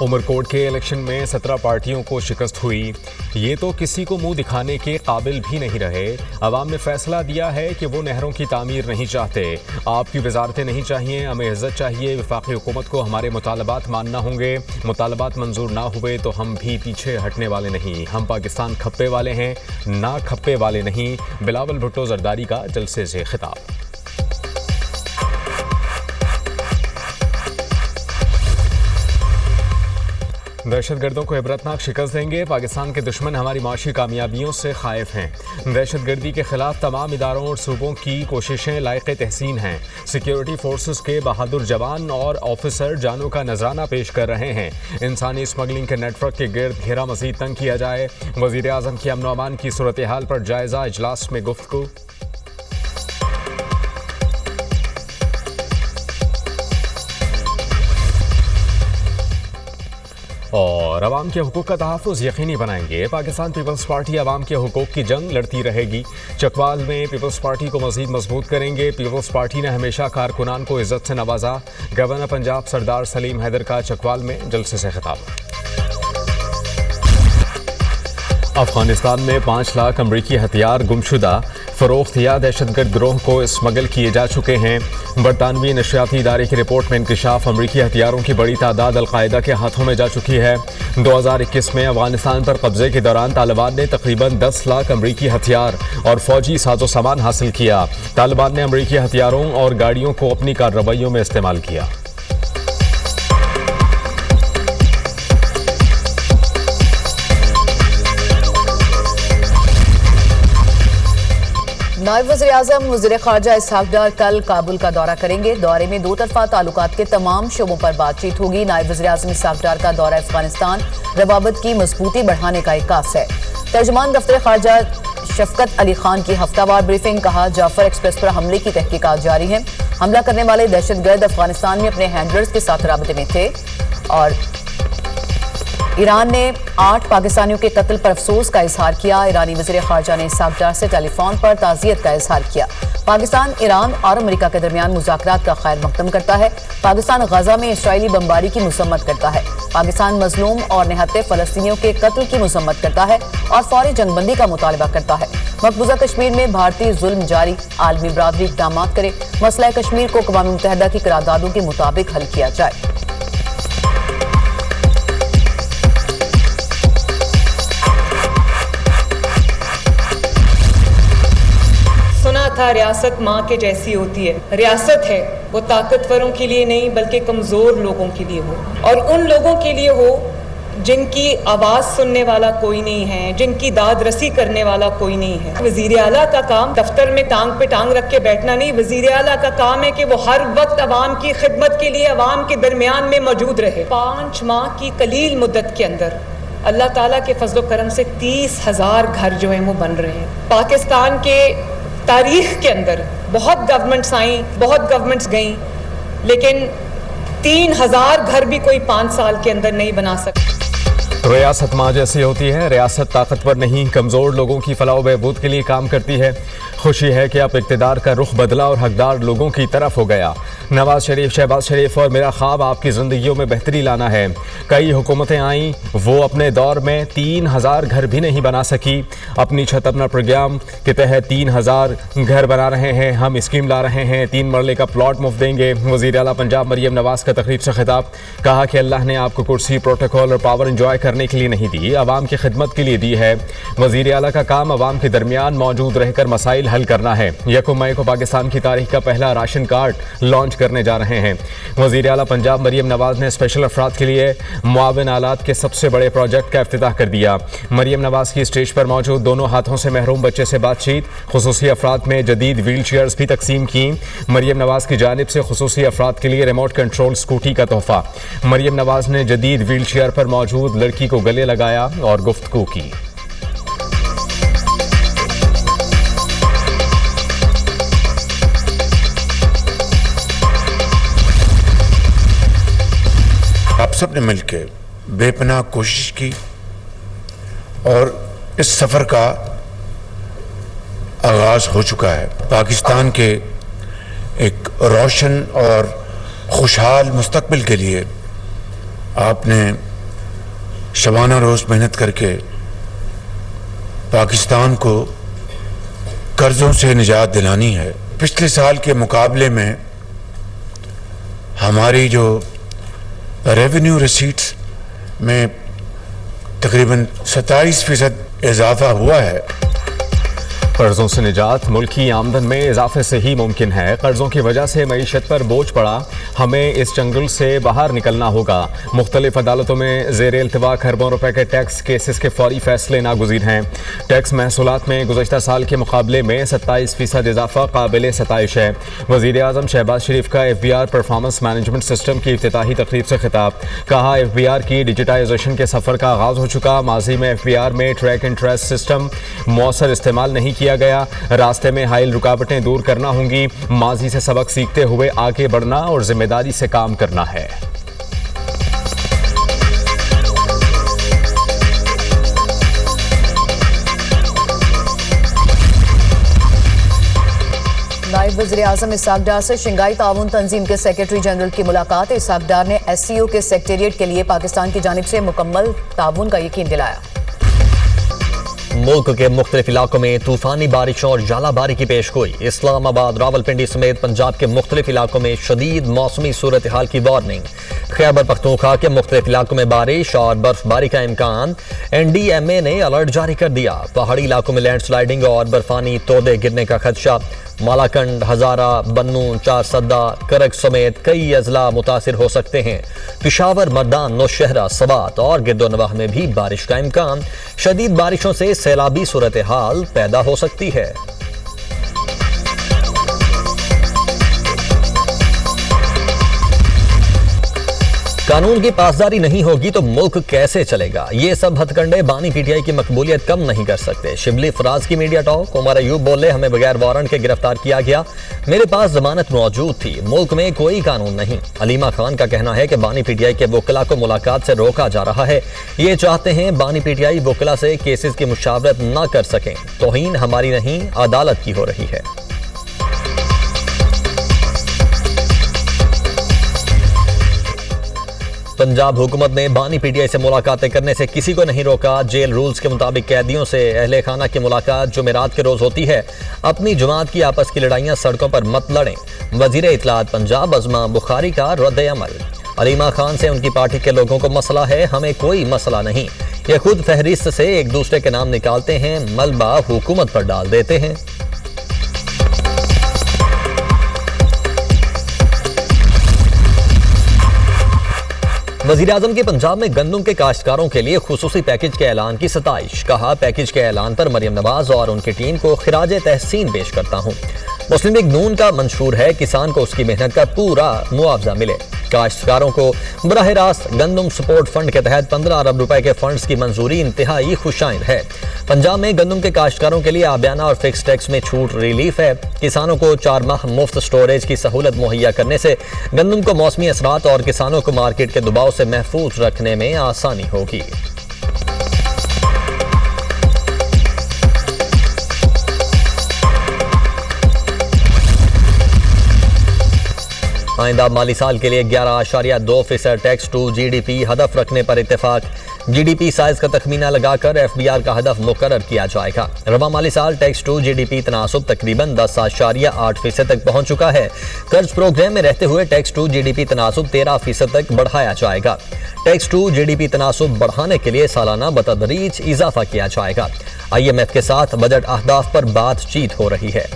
उमरकोट के इलेक्शन में 17 पार्टियों को शिकस्त हुई। ये तो किसी को मुंह दिखाने के काबिल भी नहीं रहे। अवाम ने फैसला दिया है कि वो नहरों की तामीर नहीं चाहते। आपकी वजारतें नहीं चाहिए, हमें इज्जत चाहिए। वफाकी हुकूमत को हमारे मुतालबात मानना होंगे। मुतालबात मंजूर ना हुए तो हम भी पीछे हटने वाले नहीं। हम पाकिस्तान खप्पे वाले हैं, ना खप्पे वाले नहीं। बिलावल भुट्टो जरदारी का जलसे से खिताब। दहशतगर्दों को इबरतनाक शिकस्त देंगे। पाकिस्तान के दुश्मन हमारी माशी कामयाबियों से खाइफ हैं। दहशतगर्दी के खिलाफ तमाम इदारों और सूबों की कोशिशें लायक़े तहसीन हैं। सिक्योरिटी फोर्सेस के बहादुर जवान और ऑफिसर जानों का नजराना पेश कर रहे हैं। इंसानी स्मगलिंग के नेटवर्क के गिर्द घेरा मजीद तंग किया जाए। वज़ीर आज़म की अमन व अमान की सूरत हाल पर जायजा इजलास में गुफ्तगू। और अवाम के हुकूक का तहफ़्फ़ुज़ यकीनी बनाएंगे। पाकिस्तान पीपल्स पार्टी अवाम के हुकूक की जंग लड़ती रहेगी। चकवाल में पीपल्स पार्टी को मज़ीद मजबूत करेंगे। पीपल्स पार्टी ने हमेशा कारकुनान को इज़्ज़त से नवाजा। गवर्नर पंजाब सरदार सलीम हैदर का चकवाल में जलसे से खिताब। अफगानिस्तान में 5 लाख अमरीकी हथियार गुमशुदा, फ़रोख्त या दहशतगर्द गिरोह को स्मगल किए जा चुके हैं। बरतानवी नशरियाती इदारे की रिपोर्ट में इंकशाफ अमरीकी हथियारों की बड़ी तादाद अलकायदा के हाथों में जा चुकी है। 2021 में अफगानिस्तान पर कब्जे के दौरान तालिबान ने तकरीबन 10 लाख अमरीकी हथियार और फौजी साजो सामान हासिल किया। तालिबान ने अमरीकी हथियारों और गाड़ियों को अपनी कार्रवाइयों में इस्तेमाल किया। नायब वज़ीर-ए-आज़म वज़ीर ख़ारजा इसहाक़ डार कल काबुल का दौरा करेंगे। दौरे में दो तरफ़ा ताल्लुकात के तमाम शोबों पर बातचीत होगी। नायब वज़ीर-ए-आज़म इसहाक़ डार का दौरा अफ़गानिस्तान रवाबत की मजबूती बढ़ाने का इक्कास है। तर्जुमान दफ्तर ख़ारजा शफ़कत अली खान की हफ्तावार ब्रीफिंग। कहा, जाफर एक्सप्रेस पर हमले की तहकीकात जारी है। हमला करने वाले दहशतगर्द अफ़गानिस्तान में अपने हैंडलर्स के साथ राबते में थे और ईरान ने 8 पाकिस्तानियों के कत्ल पर अफसोस का इजहार किया। ईरानी वज़ीर ख़ारजा ने इसहाक़ डार से टेलीफोन पर ताज़ियत का इजहार किया। पाकिस्तान, ईरान और अमेरिका के दरमियान मुज़ाकरात का खैर मक़दम करता है। पाकिस्तान गज़ा में इसराइली बमबारी की मज़म्मत करता है। पाकिस्तान मज़लूम और निहत्ते फ़लस्तीनियों के कत्ल की मज़म्मत करता है और फौरी जंगबंदी का मुतालबा करता है। मकबूजा कश्मीर में भारतीय जुल्म जारी, आलमी बरादरी इक़दामात करे। मसला कश्मीर को अक़वाम मुत्तहिदा की करारदादों के मुताबिक हल किया जाए। रियासत माँ के जैसी होती है। रियासत है वो ताकतवरों के लिए नहीं बल्कि कमज़ोर लोगों के लिए हो, और उन लोगों के लिए हो जिनकी आवाज़ सुनने वाला कोई नहीं है, जिनकी दाद रसी करने वाला कोई नहीं है। वज़ीर आला का काम दफ्तर में टांग पे टांग रख के बैठना नहीं। वज़ीर आला का काम है कि वो हर वक्त अवाम की खिदमत के लिए अवाम के दरमियान में मौजूद रहे। 5 माह की कलील मुद्दत के अंदर अल्लाह ताला के फजल करम से 30,000 घर जो हैं वो बन रहे हैं। पाकिस्तान के तारीख के अंदर बहुत गवर्नमेंट्स आई, बहुत गवर्नमेंट्स गईं, लेकिन 3,000 घर भी कोई 5 साल के अंदर नहीं बना सकता। रियासत माँ जैसी होती है। रियासत ताकतवर नहीं, कमज़ोर लोगों की फलाह व बहबूद के लिए काम करती है। खुशी है कि अब इक़्तिदार का रुख बदला और हकदार लोगों की तरफ हो गया। नवाज शरीफ, शहबाज शरीफ और मेरा ख्वाब आपकी ज़िंदगियों में बेहतरी लाना है। कई हुकूमतें आईं, वो अपने दौर में 3,000 घर भी नहीं बना सकी। अपनी छत अपना प्रोग्राम के तहत 3,000 घर बना रहे हैं। हम स्कीम ला रहे हैं, 3 मरले का प्लॉट मुफ्त देंगे। वज़ीर आला पंजाब मरियम नवाज का तकरीब से खिताब। कहा कि अल्लाह ने आपको कुर्सी, प्रोटोकॉल और पावर इंजॉय करने के लिए नहीं दी, आवाम की खिदमत के लिए दी है। वज़ीर आला का काम आवाम के दरमियान मौजूद रहकर मसाइल हल करना है। 1 मई को पाकिस्तान की तारीख का पहला राशन कार्ड लॉन्च करने जा रहे हैं। वज़ीर आला पंजाब मरियम नवाज ने स्पेशल अफराद के लिए मुआविन आलात के सबसे बड़े प्रोजेक्ट का इफ्तिताह कर दिया। मरियम नवाज की स्टेज पर मौजूद दोनों हाथों से महरूम बच्चे से बातचीत। खुसूसी अफराद में जदीद व्हील चेयर्स भी तकसीम की। मरियम नवाज की जानिब से खुसूसी अफराद के लिए रिमोट कंट्रोल स्कूटी का तोहफा। मरियम नवाज ने जदीद व्हील चेयर पर मौजूद लड़की को गले लगाया और गुफ्तगू की। आप सब ने मिलकर बेपनाह कोशिश की और इस सफ़र का आगाज हो चुका है। पाकिस्तान के एक रोशन और खुशहाल मुस्तकबिल के लिए आपने शबाना रोज मेहनत करके पाकिस्तान को कर्जों से निजात दिलानी है। पिछले साल के मुकाबले में हमारी जो रेवेन्यू रिसीट्स में तकरीबन 27% इजाफा हुआ है। कर्जों से निजात मुल्क की आमदन में इजाफे से ही मुमकिन है। कर्जों की वजह से मईशत पर बोझ पड़ा, हमें इस चंगुल से बाहर निकलना होगा। मुख्तलिफ अदालतों में ज़ेर इल्तिवा खरबों रुपए के टैक्स केसेस के फौरी फैसले नागुज़ीर हैं। टैक्स महसूलात में गुज़श्ता साल के मुकाबले में 27% इजाफा काबिल सताइश है। वज़ीर आज़म शहबाज शरीफ का FBR परफॉर्मेंस मैनेजमेंट सिस्टम की इफ्तिताही तकरीब से खिताब। कहा, FBR की डिजिटाइजेशन के सफ़र का आगाज़ हो चुका। माजी में FBR में ट्रैक एंड ट्रेस सिस्टम मौसर इस्तेमाल नहीं किया गया। रास्ते में हाइल रुकावटें दूर करना होंगी। माजी से सबक सीखते हुए आगे बढ़ना और जिम्मेदारी से काम करना है। नायब वज़ीर आज़म इसहाक डार से शंघाई ताउन तंजीम के सेक्रेटरी जनरल की मुलाकात। इसहाक डार ने SCO के सेक्रेटेरिएट के लिए पाकिस्तान की जानिब से मुकम्मल ताउन का यकीन दिलाया। मुल्क के मुख्तलिफ इलाकों में तूफानी बारिशों और जालाबारी की पेशगोई। इस्लामाबाद, रावलपिंडी समेत पंजाब के मुख्तलिफ इलाकों में शदीद मौसमी सूरत हाल की वार्निंग। खैबर पख्तूनख्वा के मुख्तलिफ इलाकों में बारिश और बर्फबारी का इम्कान। NDMA ने अलर्ट जारी कर दिया। पहाड़ी इलाकों में लैंडस्लाइडिंग और बर्फानी तोदे गिरने का खदशा। मालाकंड, हजारा, बन्नू, चारसद्दा, करक समेत कई अजला मुतासिर हो सकते हैं। पिशावर, मर्दान, नौशहरा, सवात और गिरदोनवाह में भी बारिश का इम्कान। शदीद बारिशों से सैलाबी सूरत हाल पैदा हो सकती है। कानून की पासदारी नहीं होगी तो मुल्क कैसे चलेगा? ये सब हथकंडे बानी PTI की मकबूलियत कम नहीं कर सकते। शिबली फराज की मीडिया टॉक। उमर अयूब बोले, हमें बगैर वारंट के गिरफ्तार किया गया, मेरे पास जमानत मौजूद थी, मुल्क में कोई कानून नहीं। अलीमा खान का कहना है कि बानी PTI के वकला को मुलाकात से रोका जा रहा है। ये चाहते हैं बानी PTI वकला से केसेस की मुशावरत न कर सकें। तौहीन हमारी नहीं, अदालत की हो रही है। पंजाब हुकूमत ने बानी PTI से मुलाकातें करने से किसी को नहीं रोका। जेल रूल्स के मुताबिक कैदियों से अहले खाना की मुलाकात जुमेरात के रोज होती है। अपनी जमात की आपस की लड़ाइयां सड़कों पर मत लड़ें। वजीर इत्तलात पंजाब अज़मा बुखारी का रद्द अमल। अलीमा खान से उनकी पार्टी के लोगों को मसला है, हमें कोई मसला नहीं। ये खुद फहरिस्त से एक दूसरे के नाम निकालते हैं, मलबा हुकूमत पर डाल देते हैं। वज़ीर आज़म के पंजाब में गंदम के काश्तकारों के लिए खुसूसी पैकेज के ऐलान की सताइश। कहा, पैकेज के ऐलान पर मरियम नवाज और उनकी टीम को खिराज तहसीन पेश करता हूँ। मुस्लिम लीग नून का मंशूर है किसान को उसकी मेहनत का पूरा मुआवजा मिले। काश्तकारों को बराह रास्त गंदम सपोर्ट फंड के तहत 15 अरब रुपए के फंड्स की मंजूरी इंतहाई खुशाइंद है। पंजाब में गंदम के काश्तकारों के लिए आबियाना और फिक्स टैक्स में छूट रिलीफ है। किसानों को 4 माह मुफ्त स्टोरेज की सहूलत मुहैया करने से गंदम को मौसमी असरात और किसानों को मार्केट के दबाव से महफूज रखने में आसानी होगी। आइंदा माली साल के लिए 11.2% टैक्स टू GDP हदफ रखने पर इत्तेफाक। GDP साइज का तखमीना लगाकर FBR का हदफ मुकर्रर किया जाएगा। रवा माली साल टैक्स टू GDP तनासुब तकरीबन 10.8% तक पहुंच चुका है। कर्ज प्रोग्राम में रहते हुए टैक्स टू GDP तनासुब 13% तक बढ़ाया जाएगा। टैक्स टू GDP तनासुब बढ़ाने के लिए सालाना बतदरीज इजाफा किया जाएगा। IMF के साथ बजट अहदाफ पर बातचीत हो रही है।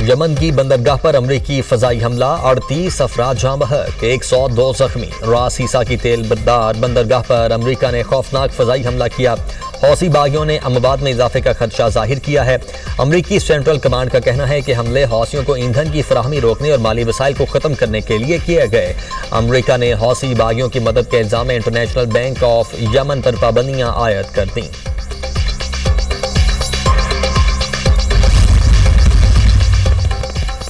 यमन की बंदरगाह पर अमरीकी फजाई हमला, 38 अफराद जाँ बहक, 102 जख्मी। रास ईसा की तेल बरदार बंदरगाह पर अमरीका ने खौफनाक फजाई हमला किया। हौसी बागियों ने अमवात में इजाफे का खदशा जाहिर किया है। अमरीकी सेंट्रल कमांड का कहना है कि हमले हौसियों को ईंधन की फराहमी रोकने और माली वसाइल को खत्म करने के लिए किए गए। अमरीका ने हौसी बागियों की मदद के इल्जाम में इंटरनेशनल बैंक ऑफ यमन पर पाबंदियां आयद कर दी।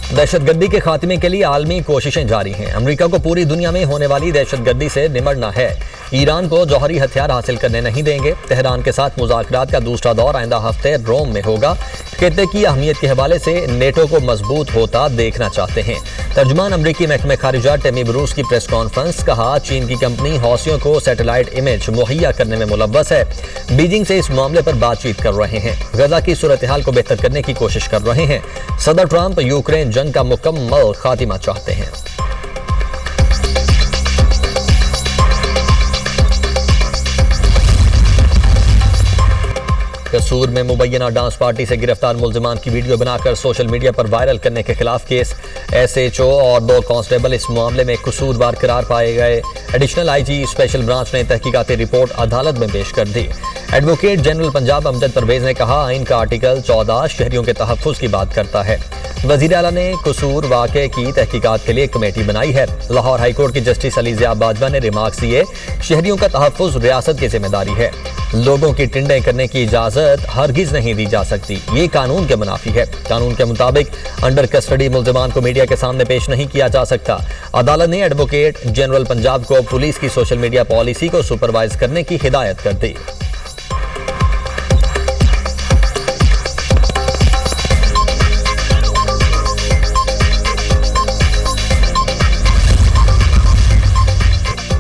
दहशतगर्दी के खात्मे के लिए आलमी कोशिशें जारी हैं। अमेरिका को पूरी दुनिया में होने वाली दहशतगर्दी से निमटना है। ईरान को जौहरी हथियार हासिल करने नहीं देंगे। तेहरान के साथ मुज़ाकरात का दूसरा दौर आइंदा हफ्ते रोम में होगा। खित्ते की अहमियत के हवाले से नेटो को मजबूत होता देखना चाहते हैं। तर्जुमान अमरीकी महकमे खारिजा टेमी ब्रूस की प्रेस कॉन्फ्रेंस, कहा चीन की कंपनी हौसियों को सैटेलाइट इमेज मुहैया करने में मुलव्वस है। बीजिंग से इस मामले पर बातचीत कर रहे हैं। गजा की सूरत हाल को बेहतर करने की कोशिश कर रहे हैं। सदर ट्रंप यूक्रेन जंग का मुकम्मल खातिमा चाहते हैं। कसूर में मुबैना डांस पार्टी से गिरफ्तार मुल्जिमान की वीडियो बनाकर सोशल मीडिया पर वायरल करने के खिलाफ केस। SHO और 2 कांस्टेबल इस मामले में कसूरवार करार पाए गए। एडिशनल IG स्पेशल ब्रांच ने तहकीकाती रिपोर्ट अदालत में पेश कर दी। एडवोकेट जनरल पंजाब अमजद परवेज ने कहा आइन का आर्टिकल 14 शहरियों के तहफ्फुज़ की बात करता है। वज़ीर आला ने कसूर वाक़े की तहकीकात के लिए कमेटी बनाई है। लाहौर हाईकोर्ट की जस्टिस अली ज़िया बाजवा ने रिमार्क्स दिए, शहरियों का तहफ्फुज़ रियासत की जिम्मेदारी है। लोगों की टिंडें करने की इजाजत हरगिज नहीं दी जा सकती, ये कानून के मुनाफी है। कानून के मुताबिक अंडर कस्टडी मुल्जिमान को मीडिया के सामने पेश नहीं किया जा सकता। अदालत ने एडवोकेट जनरल पंजाब को पुलिस की सोशल मीडिया पॉलिसी को सुपरवाइज करने की हिदायत कर दी।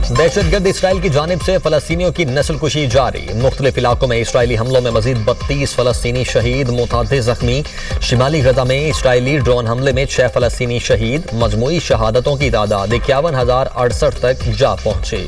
दहशतगर्द इसराइल की जानिब से फलस्तीनियों की नस्लकुशी जारी। मुख्तलिफ इलाकों में इसराइली हमलों में मजीद 32 फलस्तीनी शहीद, मुतादिद जख्मी। शिमाली गजा में इसराइली ड्रोन हमले में 6 फलस्तीनी शहीद। मजमूई शहादतों की तादाद 51,068 तक जा पहुंची।